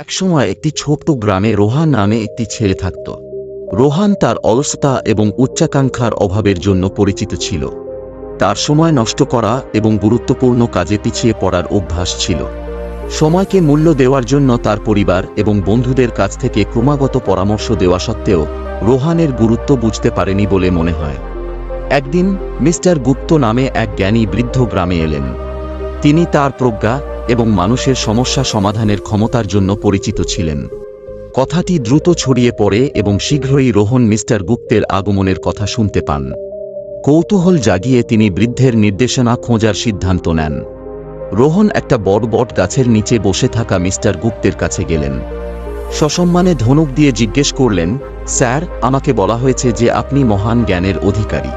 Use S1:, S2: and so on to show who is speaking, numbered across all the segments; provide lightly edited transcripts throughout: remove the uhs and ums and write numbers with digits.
S1: একসময় একটি ছোট্ট গ্রামে রোহান নামে একটি ছেলে থাকত। রোহান তার অলসতা এবং উচ্চাকাঙ্ক্ষার অভাবের জন্য পরিচিত ছিল। তার সময় নষ্ট করা এবং গুরুত্বপূর্ণ কাজে পিছিয়ে পড়ার অভ্যাস ছিল। সময়কে মূল্য দেওয়ার জন্য তার পরিবার এবং বন্ধুদের কাছ থেকে ক্রমাগত পরামর্শ দেওয়া সত্ত্বেও রোহানের গুরুত্ব বুঝতে পারেনি বলে মনে হয়। একদিন মিস্টার গুপ্ত নামে এক জ্ঞানী বৃদ্ধ গ্রামে এলেন। তিনি তার প্রজ্ঞা এবং মানুষের সমস্যা সমাধানের ক্ষমতার জন্য পরিচিত ছিলেন। কথাটি দ্রুত ছড়িয়ে পড়ে এবং শীঘ্রই রোহন মিস্টার গুপ্তের আগমনের কথা শুনতে পান। কৌতূহল জাগিয়ে তিনি বৃদ্ধের নির্দেশনা খোঁজার সিদ্ধান্ত নেন। রোহন একটা বড় বট গাছের নিচে বসে থাকা মিস্টার গুপ্তের কাছে গেলেন। সসম্মানে ধনুক দিয়ে জিজ্ঞেস করলেন, স্যার, আমাকে বলা হয়েছে যে আপনি মহান জ্ঞানের অধিকারী।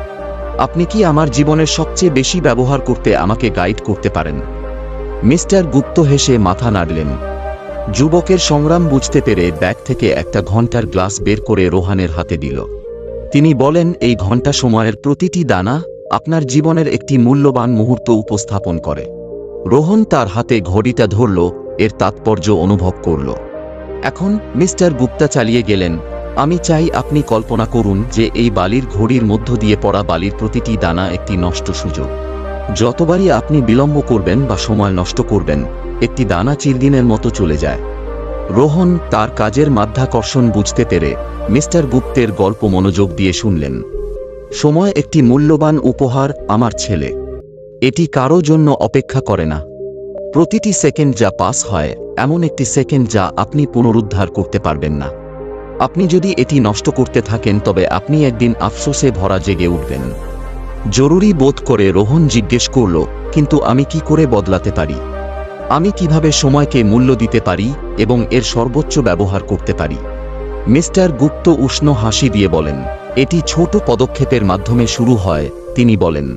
S1: আপনি কি আমার জীবনের সবচেয়ে বেশি ব্যবহার করতে আমাকে গাইড করতে পারেন? মিস্টার গুপ্ত হেসে মাথা নাড়লেন। যুবকের সংগ্রাম বুঝতে পেরে ব্যাগ থেকে একটা ঘণ্টার গ্লাস বের করে রোহানের হাতে দিল। তিনি বলেন, এই ঘণ্টা সময়ের প্রতিটি দানা আপনার জীবনের একটি মূল্যবান মুহূর্ত উপস্থাপন করে। রোহন তার হাতে ঘড়িটা ধরল, এর তাৎপর্য অনুভব করল। এখন মিস্টার গুপ্তা চালিয়ে গেলেন, আমি চাই আপনি কল্পনা করুন যে এই বালির ঘড়ির মধ্য দিয়ে পড়া বালির প্রতিটি দানা একটি নষ্ট সুযোগ। যতবারই আপনি বিলম্ব করবেন বা সময় নষ্ট করবেন, একটি দানা চিরদিনের মতো চলে যায়। রোহন তার কাজের মাধ্যাকর্ষণ বুঝতে পেরে মিস্টার গুপ্তের গল্প মনোযোগ দিয়ে শুনলেন। সময় একটি মূল্যবান উপহার আমার ছেলে। এটি কারো জন্য অপেক্ষা করে না। প্রতিটি সেকেন্ড যা পাস হয় এমন একটি সেকেন্ড যা আপনি পুনরুদ্ধার করতে পারবেন না। আপনি যদি এটি নষ্ট করতে থাকেন তবে আপনি একদিন আফসোসে ভরা জেগে উঠবেন। জরুরি বোধ করে রোহন জিজ্ঞেস করল, কিন্তু আমি কি করে বদলাতে পারি? আমি কিভাবে সময়কে মূল্য দিতে পারি এবং এর সর্বোচ্চ ব্যবহার করতে পারি? মিস্টার গুপ্ত উষ্ণ হাসি দিয়ে বলেন, এটি ছোট পদক্ষেপের মাধ্যমে শুরু হয়। তিনি বলেন,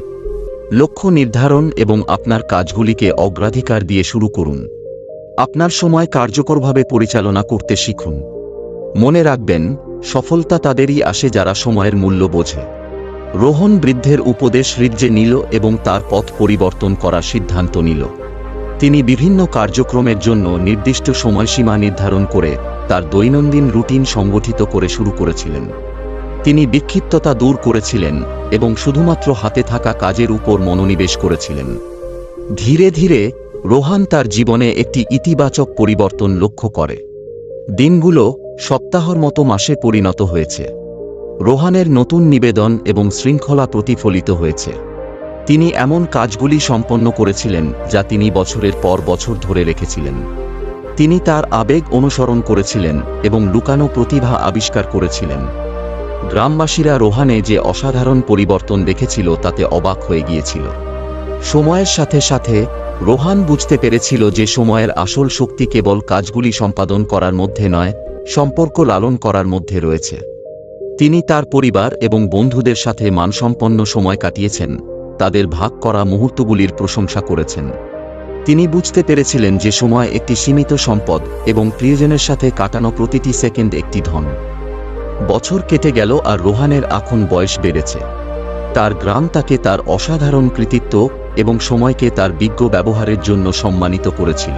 S1: লক্ষ্য নির্ধারণ এবং আপনার কাজগুলিকে অগ্রাধিকার দিয়ে শুরু করুন। আপনার সময় কার্যকরভাবে পরিচালনা করতে শিখুন। মনে রাখবেন, সফলতা তাদেরই আসে যারা সময়ের মূল্য বোঝে। রোহন বৃদ্ধের উপদেশ হৃদয়ে নিল এবং তার পথ পরিবর্তন করার সিদ্ধান্ত নিল। তিনি বিভিন্ন কার্যক্রমের জন্য নির্দিষ্ট সময়সীমা নির্ধারণ করে তার দৈনন্দিন রুটিন সংগঠিত করে শুরু করেছিলেন। তিনি বিক্ষিপ্ততা দূর করেছিলেন এবং শুধুমাত্র হাতে থাকা কাজের উপর মনোনিবেশ করেছিলেন। ধীরে ধীরে রোহান তার জীবনে একটি ইতিবাচক পরিবর্তন লক্ষ্য করে। দিনগুলো সপ্তাহের মতো মাসে পরিণত হয়েছে। রোহানের নতুন নিবেদন এবং শৃঙ্খলা প্রতিফলিত হয়েছে। তিনি এমন কাজগুলি সম্পন্ন করেছিলেন যা তিনি বছরের পর বছর ধরে রেখেছিলেন। তিনি তার আবেগ অনুসরণ করেছিলেন এবং লুকানো প্রতিভা আবিষ্কার করেছিলেন। গ্রামবাসীরা রোহানে যে অসাধারণ পরিবর্তন দেখেছিল তাতে অবাক হয়ে গিয়েছিল। সময়ের সাথে সাথে রোহান বুঝতে পেরেছিল যে সময়ের আসল শক্তি কেবল কাজগুলি সম্পাদন করার মধ্যে নয়, সম্পর্ক লালন করার মধ্যে রয়েছে। তিনি তার পরিবার এবং বন্ধুদের সাথে মানসম্পন্ন সময় কাটিয়েছেন, তাদের ভাগ করা মুহূর্তগুলির প্রশংসা করেছেন। তিনি বুঝতে পেরেছিলেন যে সময় একটি সীমিত সম্পদ এবং প্রিয়জনের সাথে কাটানো প্রতিটি সেকেন্ড একটি ধন। বছর কেটে গেল আর রোহানের এখন বয়স বেড়েছে। তার গ্রাম তাকে তার অসাধারণ কৃতিত্ব এবং সময়কে তার বিজ্ঞ ব্যবহারের জন্য সম্মানিত করেছিল।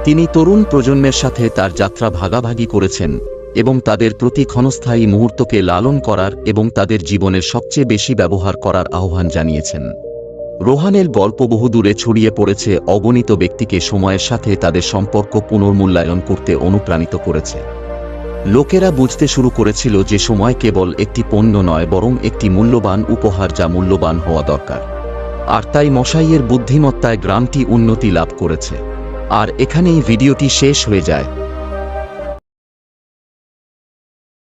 S1: তিনি তরুণ প্রজন্মের সাথে তার যাত্রা ভাগাভাগি করেছেন এবং তাদের প্রতি ক্ষণস্থায়ী মুহূর্তকে লালন করার এবং তাদের জীবনের সবচেয়ে বেশি ব্যবহার করার আহ্বান জানিয়েছেন। রোহানের গল্প বহুদূরে ছড়িয়ে পড়েছে, অগণিত ব্যক্তিকে সময়ের সাথে তাদের সম্পর্ক পুনর্মূল্যায়ন করতে অনুপ্রাণিত করেছে। লোকেরা বুঝতে শুরু করেছিল যে সময় কেবল একটি পণ্য নয়, বরং একটি মূল্যবান উপহার যা মূল্যবান হওয়া দরকার। আর তাই মশাইয়ের বুদ্ধিমত্তায় গ্রামটি উন্নতি লাভ করেছে। আর এখানেই ভিডিওটি শেষ হয়ে যায়।